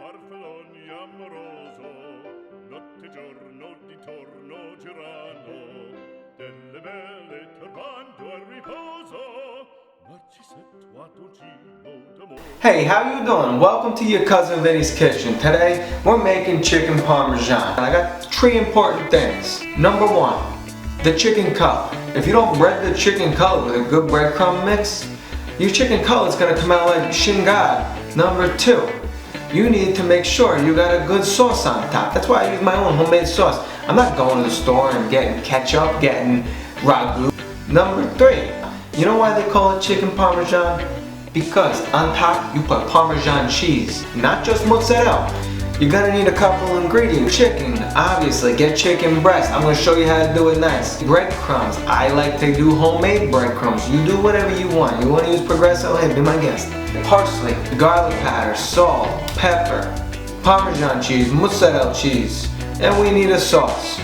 farfalloni amoroso, notte e giorno di torno girano, delle belle turbando al riposo, Hey, how you doing? Welcome to your cousin Vinny's kitchen. Today we're making chicken parmesan. I got three important things. Number one, the chicken cutlet. If you don't bread the chicken cutlet with a good breadcrumb mix, your chicken cutlet's gonna come out like shingad. Number two, you need to make sure you got a good sauce on top. That's why I use my own homemade sauce. I'm not going to the store and getting ketchup, getting ragu. Number three, you know why they call it chicken parmesan? Because on top you put parmesan cheese, not just mozzarella. You're gonna need a couple ingredients. Chicken, obviously, get chicken breast. I'm gonna show you how to do it nice. Breadcrumbs, I like to do homemade breadcrumbs. You do whatever you want. You wanna use Progresso, hey, be my guest. Parsley, garlic powder, salt, pepper, parmesan cheese, mozzarella cheese, and we need a sauce.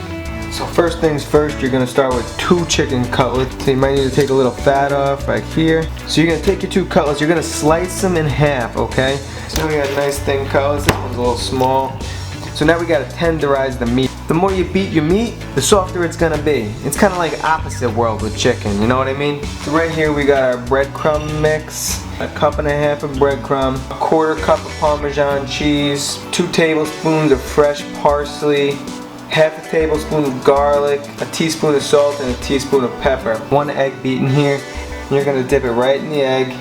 So first things first, you're gonna start with 2 chicken cutlets. So you might need to take a little fat off right here. So you're gonna take your 2 cutlets, you're gonna slice them in half, okay? So now we got nice thin cutlets, this one's a little small. So now we gotta tenderize the meat. The more you beat your meat, the softer it's gonna be. It's kinda like opposite world with chicken, you know what I mean? So right here we got our breadcrumb mix, a cup and a half of breadcrumb, a 1/4 cup of Parmesan cheese, 2 tablespoons of fresh parsley, half a tablespoon of garlic, a teaspoon of salt, and a teaspoon of pepper. 1 egg beaten here. You're gonna dip it right in the egg.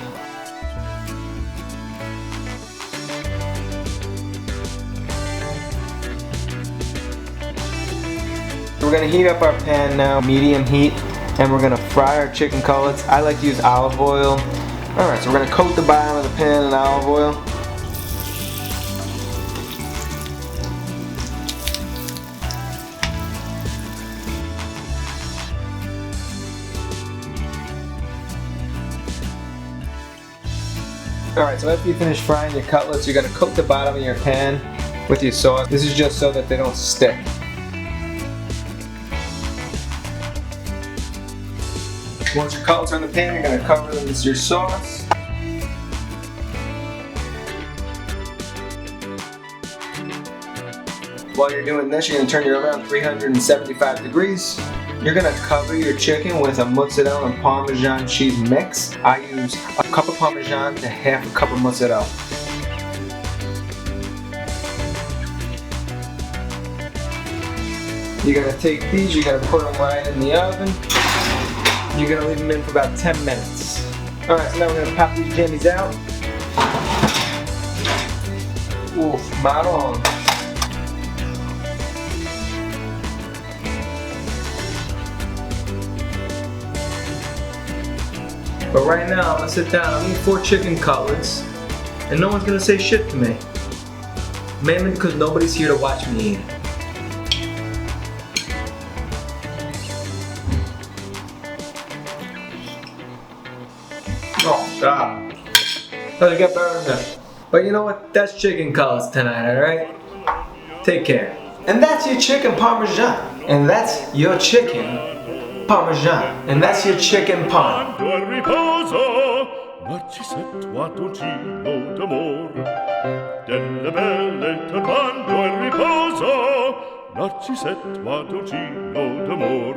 We're gonna heat up our pan now, medium heat, and we're gonna fry our chicken cutlets. I like to use olive oil. Alright, so we're gonna coat the bottom of the pan in olive oil. Alright, so after you finish frying your cutlets, you're going to coat the bottom of your pan with your sauce. This is just so that they don't stick. Once your cutlets are in the pan, you're going to cover them with your sauce. While you're doing this, you're going to turn your oven on 375 degrees. You're going to cover your chicken with a mozzarella and Parmesan cheese mix. I use a cup of Parmesan to half a cup of mozzarella. You're going to take these, you're going to put them right in the oven. You're going to leave them in for about 10 minutes. Alright, so now we're going to pop these jammies out. Oof, maron. But right now, I'm gonna sit down, I'm gonna eat 4 chicken cutlets, and no one's gonna say shit to me. Mainly because nobody's here to watch me eat. Oh God. Doesn't get better than that. But you know what? That's chicken cutlets tonight, alright? Take care. And that's your chicken parmesan. And that's your chicken Parmesan, and that's your chicken parm. Ma ci settuatoncino d'amor, delle belle turbando al riposo, ma ci settuatoncino d'amor.